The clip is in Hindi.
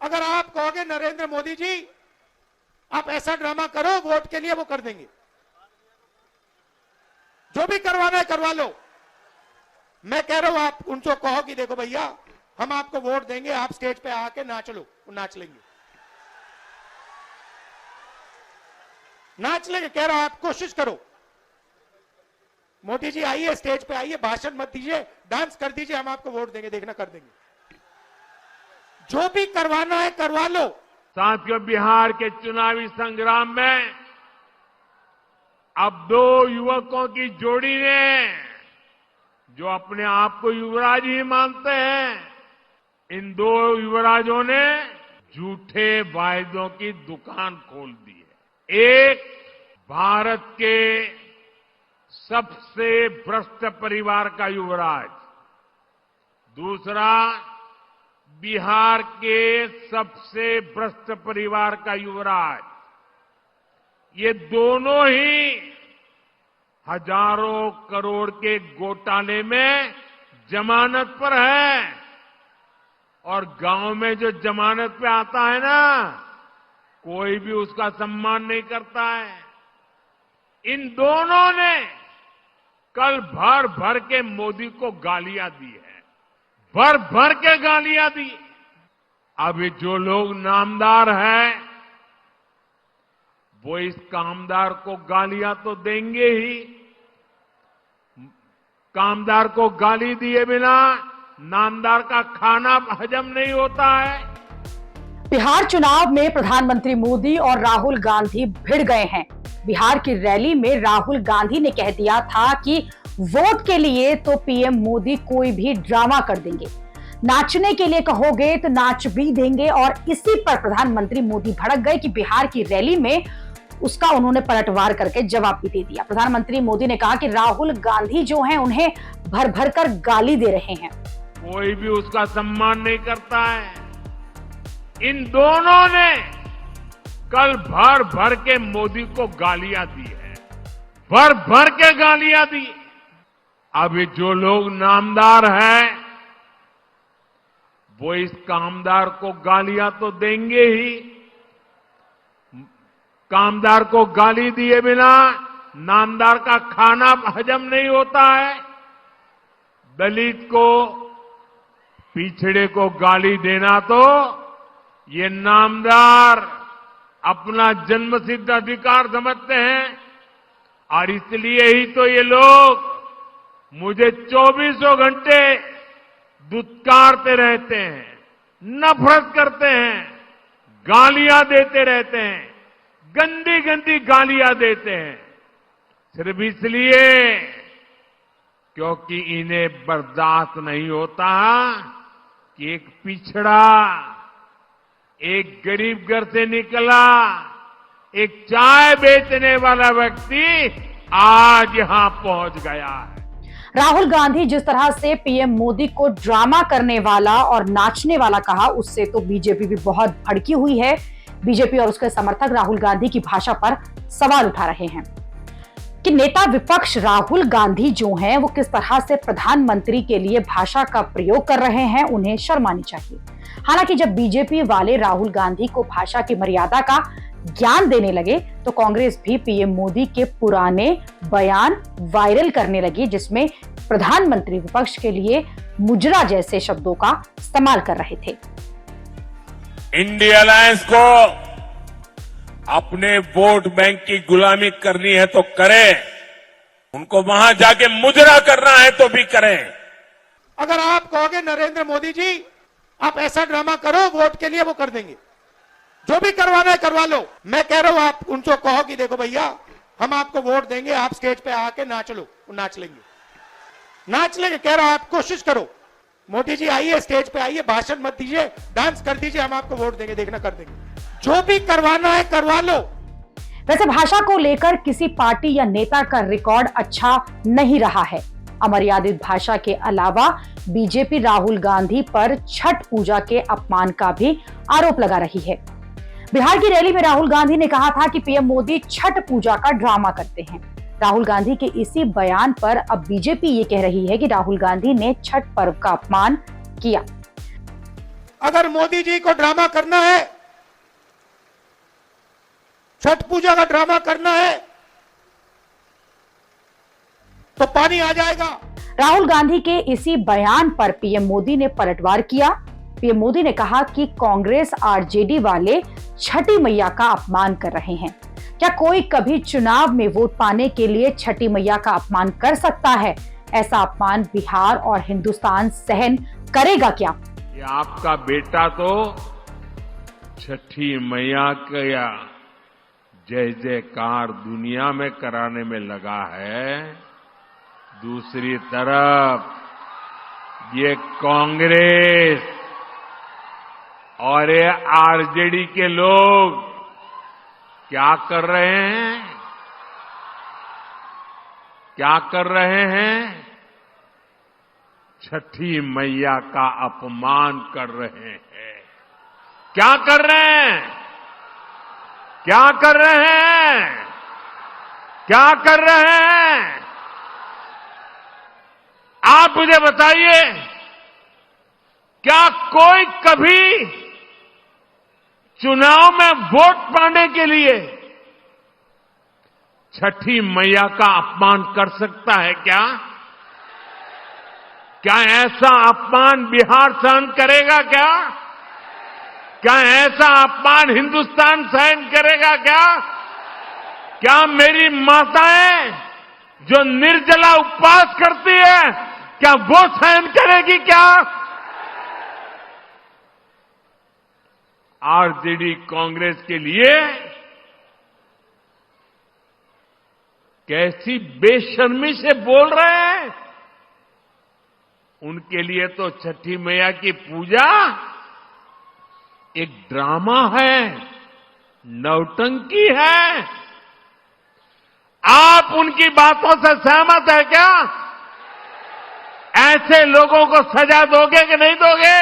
अगर आप कहोगे नरेंद्र मोदी जी आप ऐसा ड्रामा करो वोट के लिए, वो कर देंगे। जो भी करवाना है करवा लो। मैं कह रहा हूं आप उनको कहो कि देखो भैया हम आपको वोट देंगे, आप स्टेज पे आके नाच लो, वो नाच लेंगे, नाच लेंगे। कह रहा हूं आप कोशिश करो। मोदी जी आइए, स्टेज पे आइए, भाषण मत दीजिए, डांस कर दीजिए, हम आपको वोट देंगे, देखना कर देंगे। जो भी करवाना है करवा लो। साथियों, बिहार के चुनावी संग्राम में अब दो युवकों की जोड़ी ने, जो अपने आप को युवराज ही मानते हैं, इन दो युवराजों ने झूठे वायदों की दुकान खोल दी है। एक भारत के सबसे भ्रष्ट परिवार का युवराज, दूसरा बिहार के सबसे भ्रष्ट परिवार का युवराज। ये दोनों ही हजारों करोड़ के घोटाले में जमानत पर है, और गांव में जो जमानत पे आता है ना, कोई भी उसका सम्मान नहीं करता है। इन दोनों ने कल भर भर के मोदी को गालियां दी है, भर भर के गालियां दी। अभी जो लोग नामदार हैं वो इस कामदार को गालियां तो देंगे ही। कामदार को गाली दिए बिना नामदार का खाना हजम नहीं होता है। बिहार चुनाव में प्रधानमंत्री मोदी और राहुल गांधी भिड़ गए हैं। बिहार की रैली में राहुल गांधी ने कह दिया था कि वोट के लिए तो पीएम मोदी कोई भी ड्रामा कर देंगे, नाचने के लिए कहोगे तो नाच भी देंगे। और इसी पर प्रधानमंत्री मोदी भड़क गए कि बिहार की रैली में उसका उन्होंने पलटवार करके जवाब भी दे दिया। प्रधानमंत्री मोदी ने कहा कि राहुल गांधी जो हैं उन्हें भर भर कर गाली दे रहे हैं। कोई भी उसका सम्मान नहीं करता है। इन दोनों ने कल भर भर के मोदी को गालियां दी है, भर भर के गालियां दी। अभी जो लोग नामदार हैं वो इस कामदार को गालियां तो देंगे ही। कामदार को गाली दिए बिना नामदार का खाना हजम नहीं होता है। दलित को, पिछड़े को गाली देना तो ये नामदार अपना जन्मसिद्ध अधिकार समझते हैं, और इसलिए ही तो ये लोग मुझे 24 घंटे दुत्कारते रहते हैं, नफरत करते हैं, गालियां देते रहते हैं, गंदी गंदी गालियां देते हैं, सिर्फ इसलिए क्योंकि इन्हें बर्दाश्त नहीं होता कि एक पिछड़ा, एक गरीब घर से निकला, एक चाय बेचने वाला व्यक्ति आज यहां पहुंच गया है। राहुल गांधी जिस तरह से पीएम मोदी को ड्रामा करने वाला और नाचने वाला कहा, उससे तो बीजेपी भी बहुत भड़की हुई है। बीजेपी और उसके समर्थक राहुल गांधी की भाषा पर सवाल उठा रहे हैं कि नेता विपक्ष राहुल गांधी जो हैं वो किस तरह से प्रधानमंत्री के लिए भाषा का प्रयोग कर रहे हैं, उन्हें शर्म आनी चाहिए। हालांकि जब बीजेपी वाले राहुल गांधी को भाषा की मर्यादा का ज्ञान देने लगे तो कांग्रेस भी पीएम मोदी के पुराने बयान वायरल करने लगी, जिसमें प्रधानमंत्री विपक्ष के लिए मुजरा जैसे शब्दों का इस्तेमाल कर रहे थे। इंडिया अलायंस को अपने वोट बैंक की गुलामी करनी है तो करें, उनको वहां जाके मुजरा करना है तो भी करें। अगर आप कहोगे नरेंद्र मोदी जी आप ऐसा ड्रामा करो वोट के लिए, वो कर देंगे। जो भी करवाना है करवा लो। मैं कह रहा हूं आप उनको कहो कि देखो भैया हम आपको वोट देंगे, आप स्टेज पे आके नाच लो, वो नाच लेंगे, नाच लेंगे। कह रहा हूं आप कोशिश करो। मोदी जी आइए, स्टेज पे आइए, भाषण मत दीजिए, डांस कर दीजिए, हम आपको वोट देंगे, देखना कर देंगे। जो भी करवाना है करवा लो। वैसे भाषा को लेकर किसी पार्टी या नेता का रिकॉर्ड अच्छा नहीं रहा है। अमर्यादित भाषा के अलावा बीजेपी राहुल गांधी पर छठ पूजा के अपमान का भी आरोप लगा रही है। बिहार की रैली में राहुल गांधी ने कहा था कि पीएम मोदी छठ पूजा का ड्रामा करते हैं। राहुल गांधी के इसी बयान पर अब बीजेपी ये कह रही है कि राहुल गांधी ने छठ पर्व का अपमान किया। अगर मोदी जी को ड्रामा करना है, छठ पूजा का ड्रामा करना है, तो पानी आ जाएगा। राहुल गांधी के इसी बयान पर पीएम मोदी ने पलटवार किया। पीएम मोदी ने कहा कि कांग्रेस आरजेडी वाले छठी मैया का अपमान कर रहे हैं। क्या कोई कभी चुनाव में वोट पाने के लिए छठी मैया का अपमान कर सकता है? ऐसा अपमान बिहार और हिंदुस्तान सहन करेगा क्या? ये आपका बेटा तो छठी मैया का जय जयकार दुनिया में कराने में लगा है। दूसरी तरफ ये कांग्रेस और ये आरजेडी के लोग क्या कर रहे हैं? क्या कर रहे हैं? छठी मैया का अपमान कर रहे हैं। क्या कर रहे हैं? क्या कर रहे हैं? क्या कर रहे हैं? आप मुझे बताइए, क्या कोई कभी चुनाव में वोट पाने के लिए छठी मैया का अपमान कर सकता है क्या? क्या ऐसा अपमान बिहार सहन करेगा क्या? क्या ऐसा अपमान हिंदुस्तान सहन करेगा क्या? क्या मेरी माताएं जो निर्जला उपवास करती है, क्या वो सहन करेगी क्या? आरजेडी कांग्रेस के लिए कैसी बेशर्मी से बोल रहे हैं। उनके लिए तो छठी मैया की पूजा एक ड्रामा है, नौटंकी है। आप उनकी बातों से सहमत है क्या? ऐसे लोगों को सजा दोगे कि नहीं दोगे?